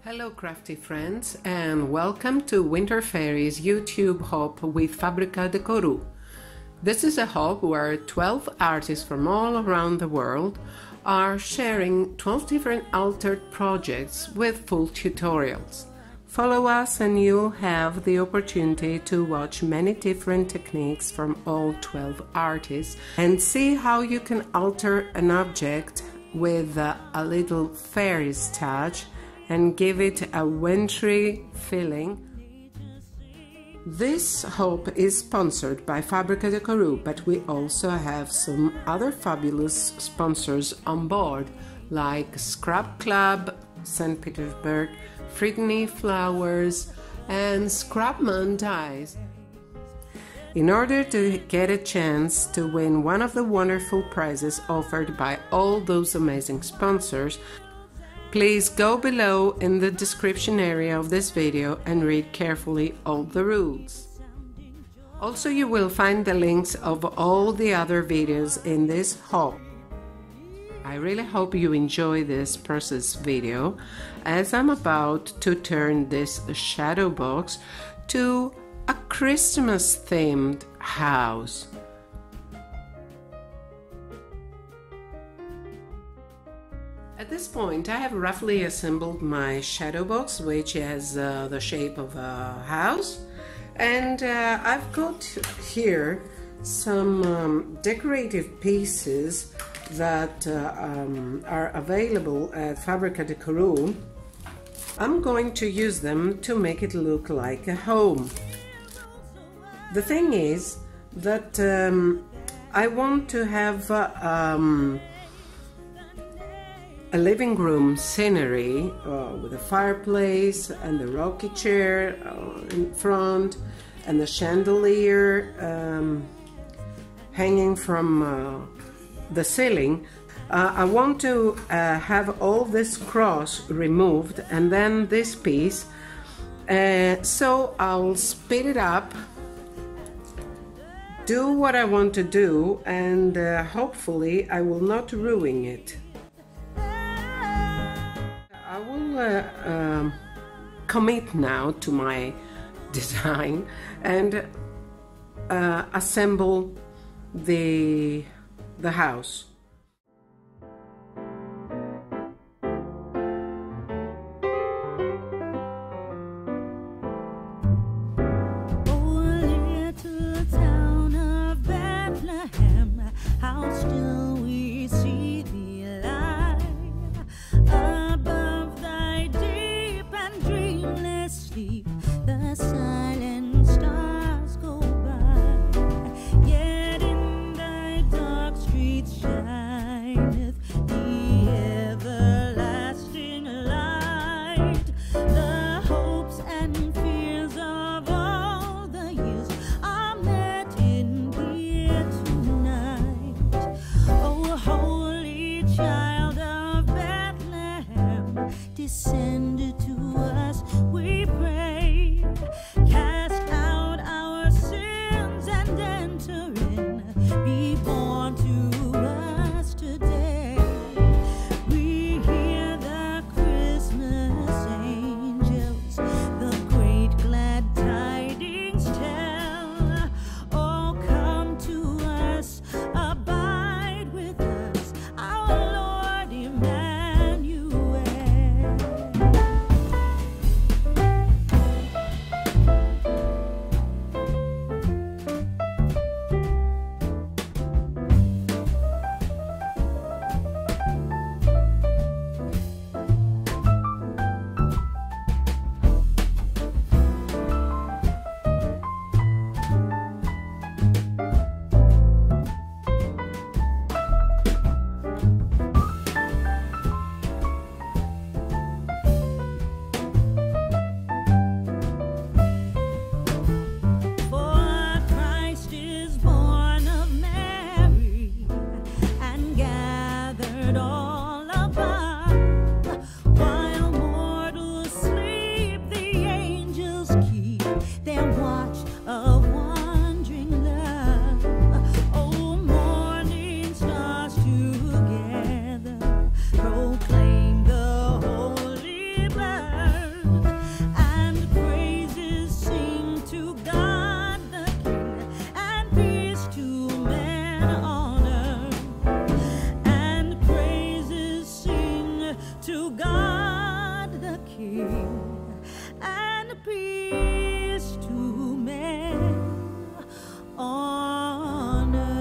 Hello crafty friends and welcome to Winter Fairies YouTube hub with FABRIKA DECORU. This is a hub where 12 artists from all around the world are sharing 12 different altered projects with full tutorials. Follow us and you'll have the opportunity to watch many different techniques from all 12 artists and see how you can alter an object with a little fairies touch and give it a wintry feeling. This hub is sponsored by FABRIKA DECORU, but we also have some other fabulous sponsors on board, like Scrap Club, St. Petersburg, Fritney Flowers, and Scrapman Dyes. In order to get a chance to win one of the wonderful prizes offered by all those amazing sponsors, please go below in the description area of this video and read carefully all the rules. Also, you will find the links of all the other videos in this hub. I really hope you enjoy this process video, as I'm about to turn this shadow box to a Christmas themed house. At this point, I have roughly assembled my shadow box, which has the shape of a house, and I've got here some decorative pieces that are available at FABRIKA DECORU. I'm going to use them to make it look like a home. The thing is that I want to have a living room scenery with a fireplace and the rocking chair in front and the chandelier hanging from the ceiling. I want to have all this cross removed and then this piece, so I'll speed it up, do what I want to do, and hopefully I will not ruin it. I will commit now to my design and assemble the house. The silent stars go by, yet in thy dark streets shineth the everlasting light. The hopes and fears of all the years are met in here tonight. O holy child of Bethlehem, descend to us, we pray. Cast out our sins and enter in. Be born to us today. We hear the Christmas angels, the great glad tidings tell. Oh, come to us, abide with us, our Lord Emmanuel. God the King and priest to men on earth.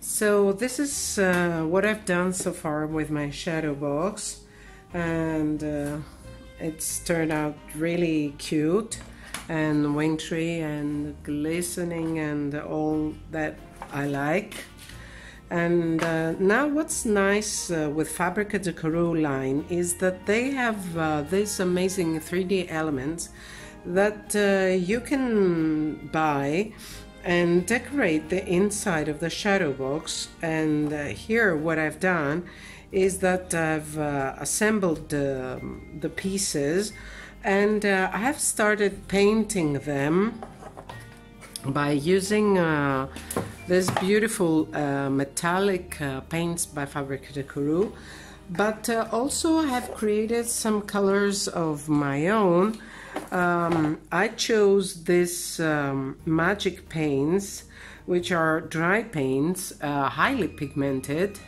So this is what I've done so far with my shadow box, and it's turned out really cute and wintry and glistening and all that I like. And now what's nice with FABRIKA DECORU line is that they have these amazing 3D elements that you can buy and decorate the inside of the shadow box. And here what I've done is that I've assembled the pieces, and I have started painting them by using this beautiful metallic paints by FABRIKA DECORU, but also I have created some colors of my own. I chose this magic paints, which are dry paints, highly pigmented.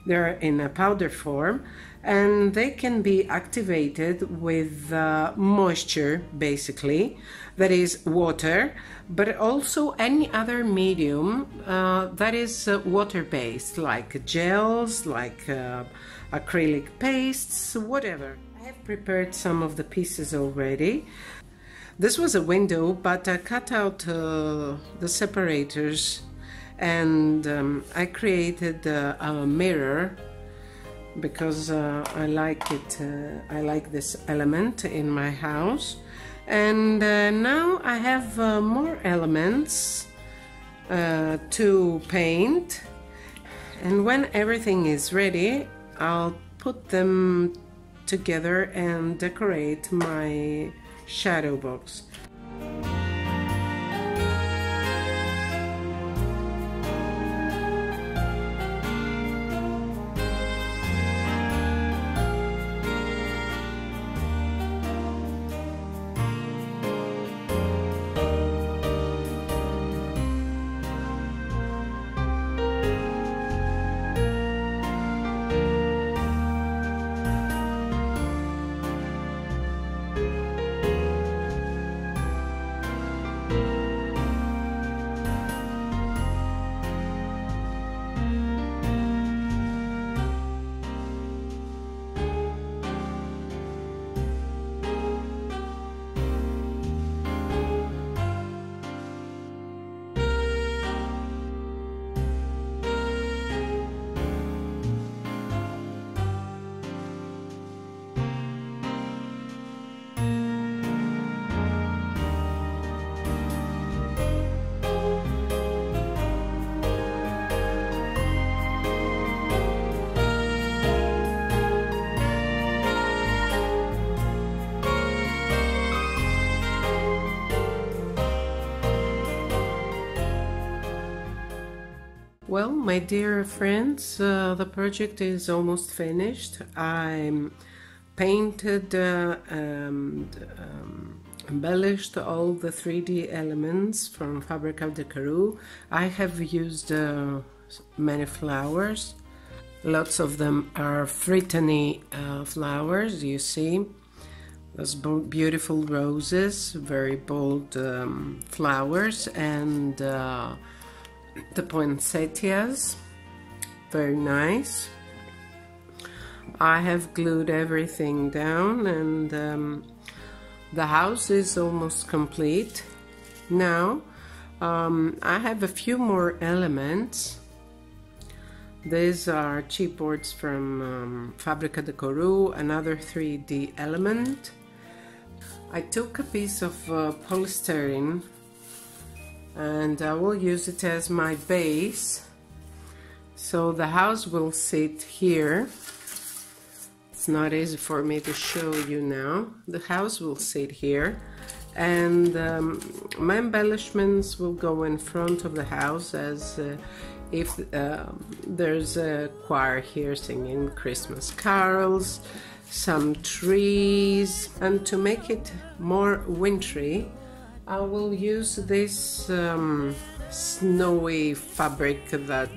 They're in a powder form, and they can be activated with moisture, basically, that is water, but also any other medium that is water-based, like gels, like acrylic pastes, whatever. I have prepared some of the pieces already. This was a window, but I cut out the separators, and I created a mirror because I like it. I like this element in my house. And now I have more elements to paint, and when everything is ready, I'll put them together and decorate my shadow box. Well, my dear friends, the project is almost finished. I painted and embellished all the 3D elements from FABRIKA DECORU. I have used many flowers. Lots of them are frittany flowers, you see. Those beautiful roses, very bold flowers, and the poinsettias, very nice. I have glued everything down, and the house is almost complete. Now I have a few more elements. These are chipboards from FABRIKA DECORU, another 3D element. I took a piece of polystyrene and I will use it as my base. So the house will sit here. It's not easy for me to show you now. The house will sit here, and my embellishments will go in front of the house as if there's a choir here singing Christmas carols, some trees, and to make it more wintry, I will use this snowy fabric that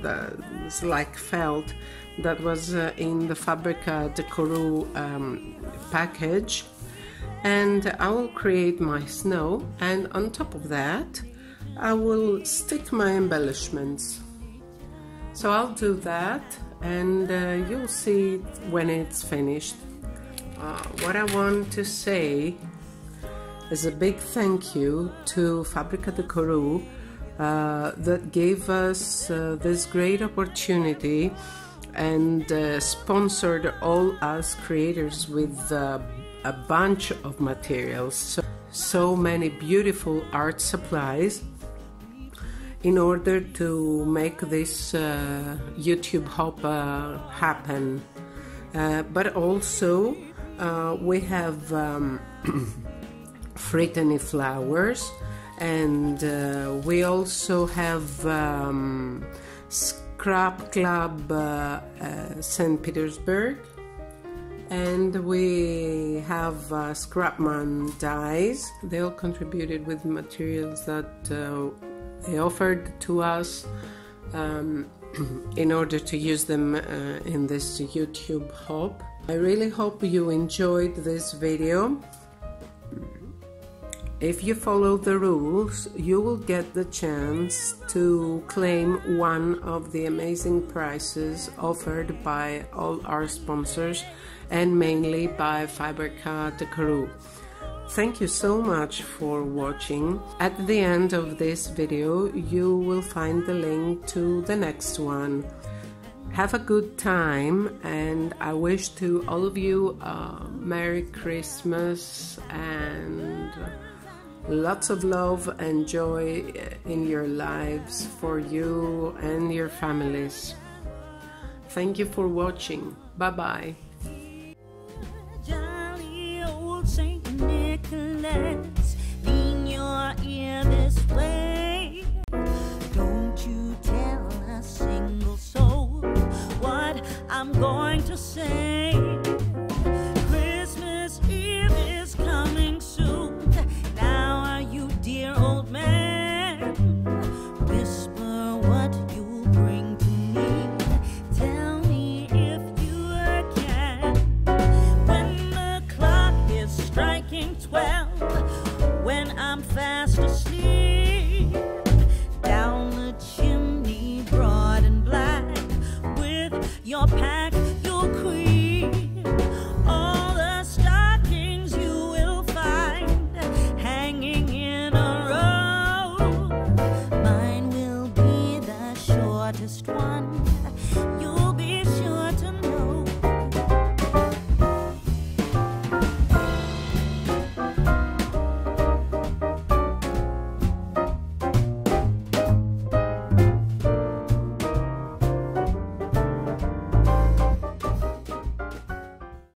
is like felt that was in the FABRIKA DECORU package, and I will create my snow, and on top of that I will stick my embellishments. So I'll do that, and you'll see when it's finished. What I want to say is a big thank you to FABRIKA DECORU that gave us this great opportunity and sponsored all us creators with a bunch of materials, so many beautiful art supplies in order to make this YouTube hop happen. But also we have frittany flowers, and we also have Scrap Club St. Petersburg, and we have Scrapman dyes. They all contributed with materials that they offered to us in order to use them in this YouTube hop. I really hope you enjoyed this video. If you follow the rules, you will get the chance to claim one of the amazing prizes offered by all our sponsors, and mainly by FABRIKA DECORU. Thank you so much for watching. At the end of this video, you will find the link to the next one. Have a good time, and I wish to all of you a Merry Christmas and lots of love and joy in your lives for you and your families. Thank you for watching. Bye-bye. Jolly old Saint Nicholas, lean your ear this way. Don't you tell a single soul what I'm going to say. Christmas Eve is coming soon. Now are you, dear old man? Whisper what you'll bring to me. Tell me if you can. When the clock is striking 12, when I'm fast asleep, down the chimney broad and black with your past